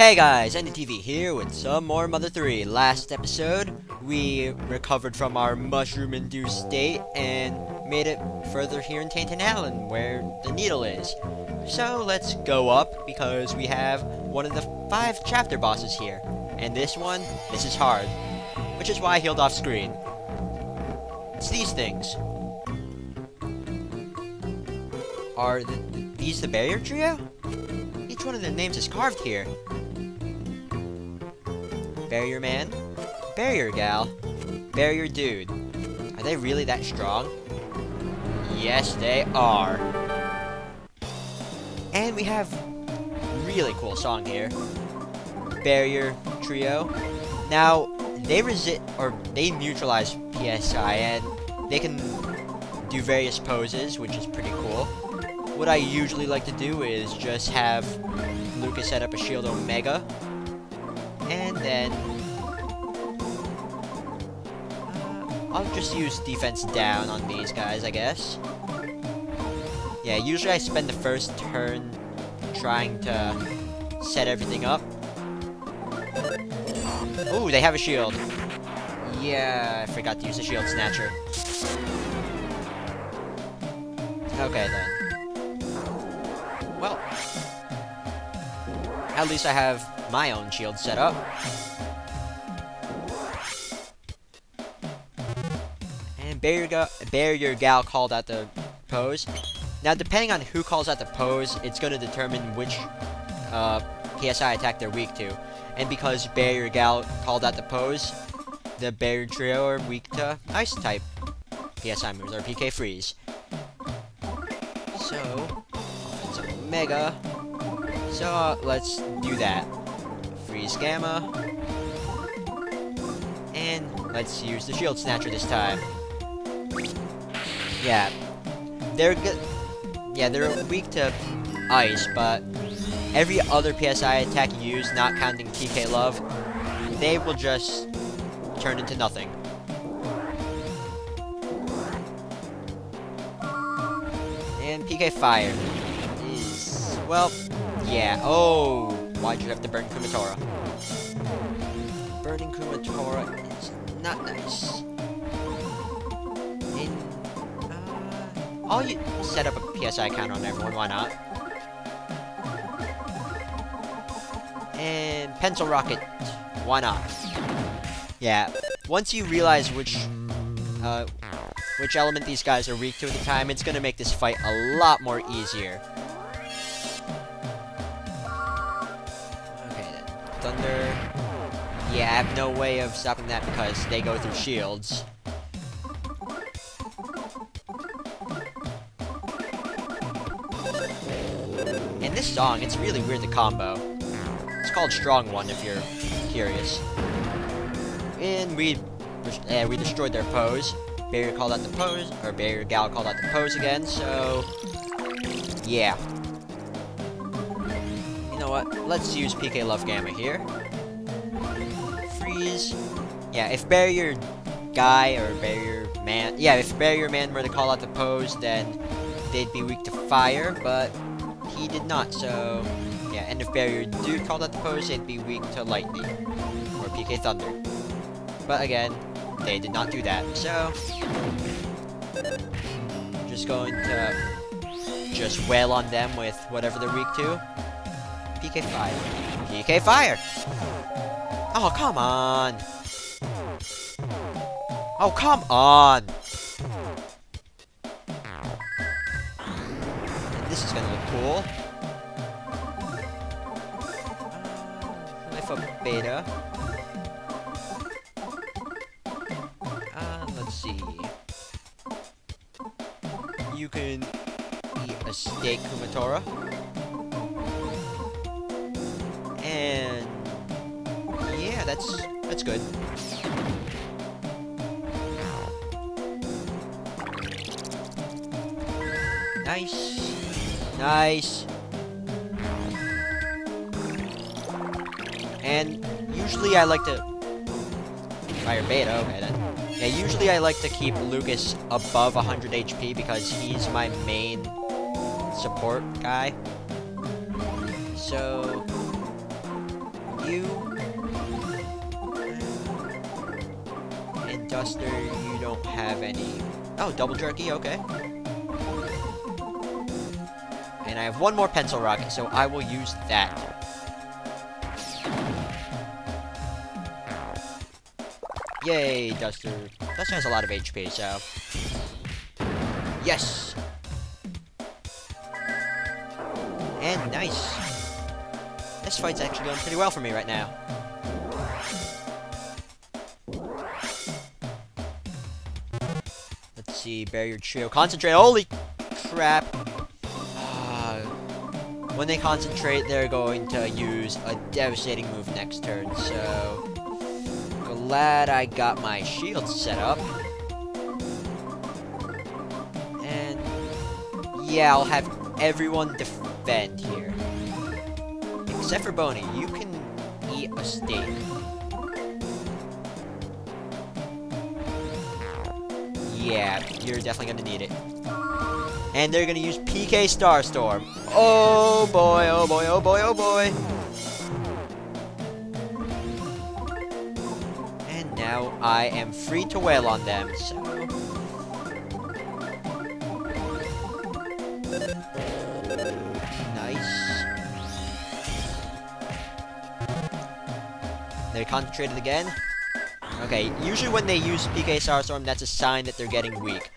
Hey guys, NDTV here with some more Mother 3. Last episode, we recovered from our mushroom-induced state and made it further here in Tainted Island, where the needle is. So let's go up, because we have one of the 5 chapter bosses here. And this is hard. Which is why I healed off screen. It's these things. Are these the barrier trio? Each one of their names is carved here. Barrier man, barrier gal, barrier dude. Are they really that strong? Yes, they are. And we have really cool song here. Barrier trio. Now, they neutralize PSI, and they can do various poses, which is pretty cool. What I usually like to do is just have Lucas set up a shield Omega, and then I'll just use defense down on these guys, I guess. Yeah, usually I spend the first turn trying to set everything up. Ooh, they have a shield. Yeah, I forgot to use the shield snatcher. Okay, then. Well, at least I have my own shield set up. And Barrier Gal called out the pose. Now, depending on who calls out the pose, it's going to determine which PSI attack they're weak to. And because Barrier Gal called out the pose, the Barrier Trio are weak to Ice type PSI moves, or PK Freeze. So, offensive Omega. So, let's do that. Freeze Gamma. And let's use the Shield Snatcher this time. Yeah. They're good. Yeah, they're weak to Ice, but every other PSI attack you use, not counting TK Love, they will just turn into nothing. And PK Fire is, well, yeah. Oh, why'd you have to burn Kumatora? Burning Kumatora is not nice. I'll set up a PSI counter on everyone, why not? And Pencil Rocket, why not? Yeah, once you realize which element these guys are weak to at the time, it's gonna make this fight a lot more easier. Okay then, Thunder. Yeah, I have no way of stopping that because they go through shields. And this song, it's really weird to combo. It's called Strong One if you're curious. And we destroyed their pose. Barrier called out the pose, or Barrier Gal called out the pose again, so yeah. You know what? Let's use PK Love Gamma here. Freeze. Yeah, if Barrier Guy or Barrier Man, yeah, if Barrier Man were to call out the pose, then they'd be weak to fire, but he did not, so yeah, and if Barrier Dude called out the pose, they'd be weak to lightning, or PK Thunder. But again, they did not do that, so just going to just wail on them with whatever they're weak to. PK Fire. PK Fire! Oh, come on! Oh, come on! And this is gonna look cool. Life Up Beta. Let's see. You can eat a steak Kumatora. And yeah, that's good. Nice. Nice. And usually I like to fire beta, okay then. Yeah, usually I like to keep Lucas above 100 HP because he's my main support guy. So You and Duster, you don't have any. Oh, double jerky, okay. And I have one more pencil rocket, so I will use that. Yay, Duster. Duster has a lot of HP, so... Yes! And nice. This fight's actually going pretty well for me right now. Let's see, Barrier Trio. Concentrate! Holy crap! When they concentrate, they're going to use a devastating move next turn, so... Glad I got my shield set up. And... yeah, I'll have everyone defend here. Except for Boney, you can eat a steak. Yeah, you're definitely gonna need it. And they're gonna use PK Starstorm. Oh boy, oh boy, oh boy, oh boy. And now I am free to wail on them, so... Nice. They concentrated again. Okay, usually when they use PK Starstorm, that's a sign that they're getting weak.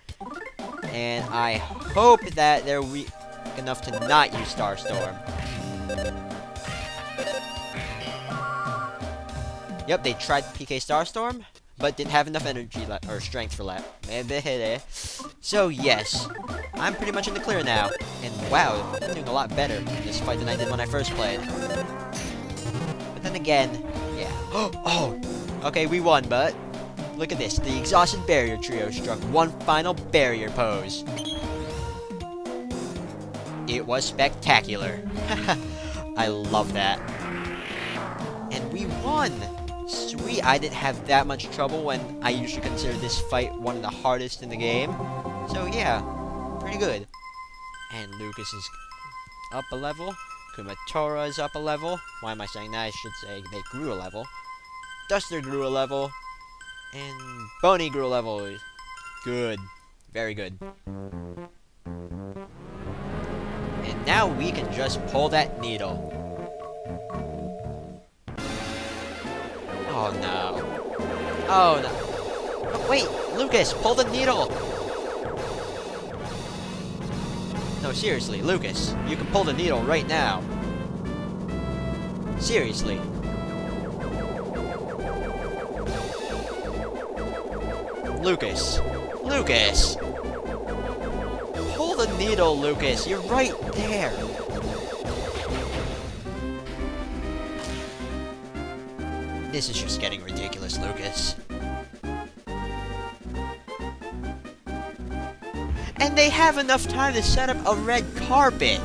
And I hope that they're weak enough to not use Starstorm. Yep, they tried PK Starstorm, but didn't have enough energy or strength for that. So yes, I'm pretty much in the clear now. And wow, I'm doing a lot better in this fight than I did when I first played. But then again, yeah. Oh, okay, we won, but look at this. The Exhausted Barrier Trio struck one final barrier pose. It was spectacular. I love that. And we won! Sweet, I didn't have that much trouble when I usually consider this fight one of the hardest in the game. So yeah, pretty good. And Lucas is up a level. Kumatora is up a level. Why am I saying that? I should say they grew a level. Duster grew a level. And Boney grew a level. Good. Very good. And now we can just pull that needle. Oh no. Oh no. Oh, wait, Lucas, pull the needle! No, seriously, Lucas, you can pull the needle right now. Seriously. Lucas. Lucas! Pull the needle, Lucas. You're right there. This is just getting ridiculous, Lucas. And they have enough time to set up a red carpet.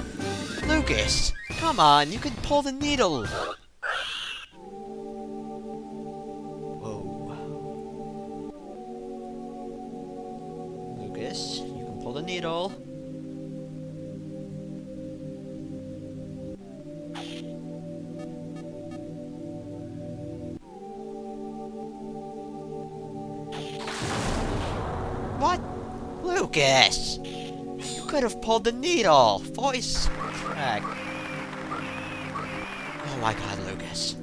Lucas, come on, you can pull the needle. Lucas, you can pull the needle. What? Lucas! You could have pulled the needle! Voice crack. Oh my god, Lucas.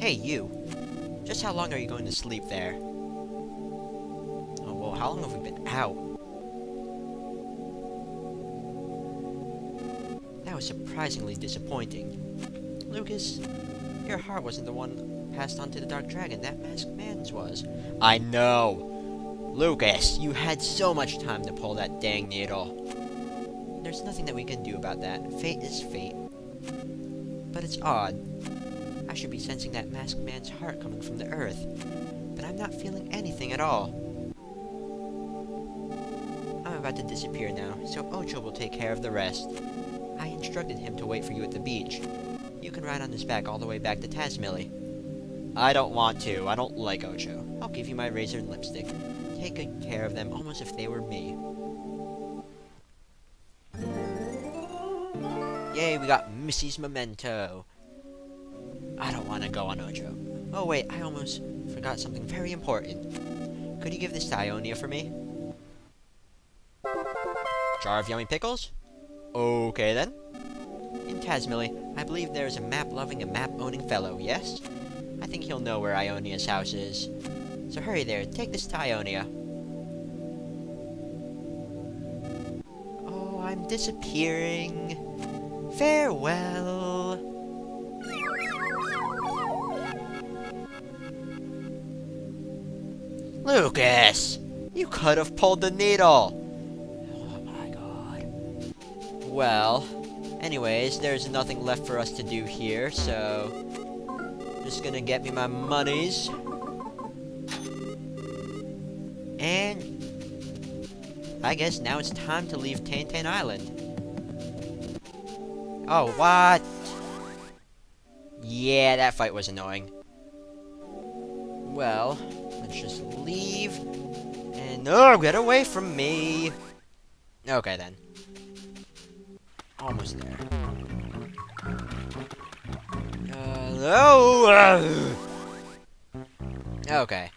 Hey, you. Just how long are you going to sleep there? Oh, well, how long have we been out? That was surprisingly disappointing. Lucas, your heart wasn't the one passed on to the Dark Dragon. That masked man's was. I know. Lucas, you had so much time to pull that dang needle. There's nothing that we can do about that. Fate is fate. But it's odd. I should be sensing that masked man's heart coming from the earth. But I'm not feeling anything at all. I'm about to disappear now, so Ocho will take care of the rest. I instructed him to wait for you at the beach. You can ride on his back all the way back to Tazmily. I don't want to. I don't like Ocho. I'll give you my razor and lipstick. Take good care of them, almost if they were me. Yay, we got Missy's memento. I don't want to go on Ocho. Oh wait, I almost forgot something very important. Could you give this to Ionia for me? Jar of yummy pickles? Okay then. In Tazmily, I believe there is a map-loving and map-owning fellow, yes? I think he'll know where Ionia's house is. So hurry there, take this to Ionia. Oh, I'm disappearing. Farewell. Lucas! You could have pulled the needle! Oh my god. Well, anyways, there's nothing left for us to do here, so... just gonna get me my monies. And... I guess now it's time to leave Tantan Island. Oh, what? Yeah, that fight was annoying. Well, let's just leave. And no, get away from me. Okay then. Almost there. No. Okay.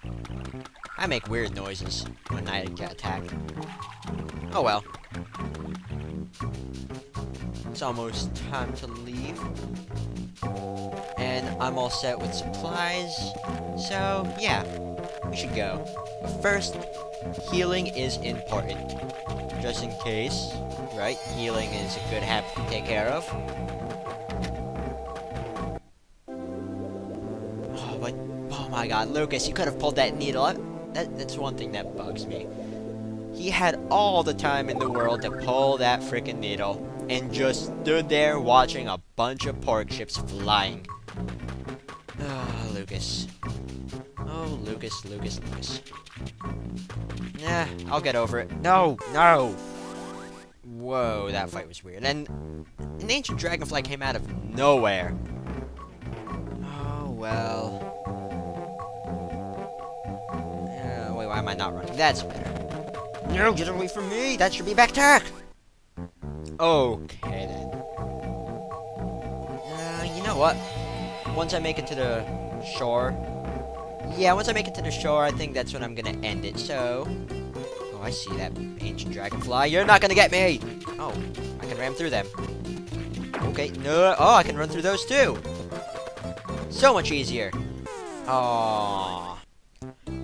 I make weird noises when I get attacked. Oh well. It's almost time to leave. And I'm all set with supplies. So, yeah, we should go. But first, healing is important. Just in case, right? Healing is a good habit to take care of. Oh, but, oh my god, Lucas, you could have pulled that needle. That's one thing that bugs me. He had all the time in the world to pull that frickin' needle. And just stood there watching a bunch of pork chips flying. Oh, Lucas. Oh, Lucas. Nah, I'll get over it. No! Whoa, that fight was weird. And an ancient dragonfly came out of nowhere. Oh, well. Wait, why am I not running? That's better. No, get away from me! That should be back attack! Okay, then. You know what? Once I make it to the shore... Yeah, once I make it to the shore, I think that's when I'm gonna end it, so... Oh, I see that ancient dragonfly. You're not gonna get me! Oh, I can ram through them. Okay, no... Oh, I can run through those too! So much easier. Aww.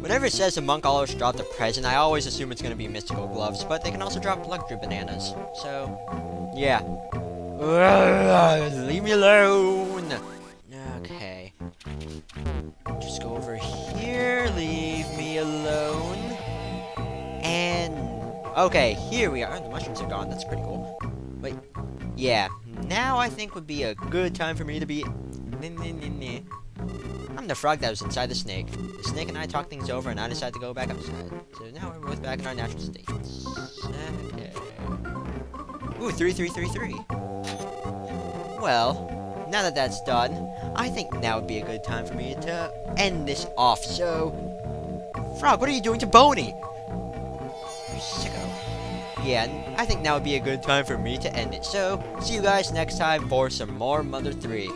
Whenever it says the monk always dropped a present, I always assume it's gonna be mystical gloves, but they can also drop luxury bananas. So, yeah. Leave me alone! Okay. Just go over here, leave me alone. And, okay, here we are. The mushrooms are gone, that's pretty cool. Wait, yeah. Now I think would be a good time for me to be... I'm the frog that was inside the snake. The snake and I talked things over and I decided to go back outside. So now we're both back in our natural states. Okay. Ooh, 3333. Well, now that that's done, I think now would be a good time for me to end this off. So, Frog, what are you doing to Boney? You sicko. Yeah, I think now would be a good time for me to end it. So, see you guys next time for some more Mother 3.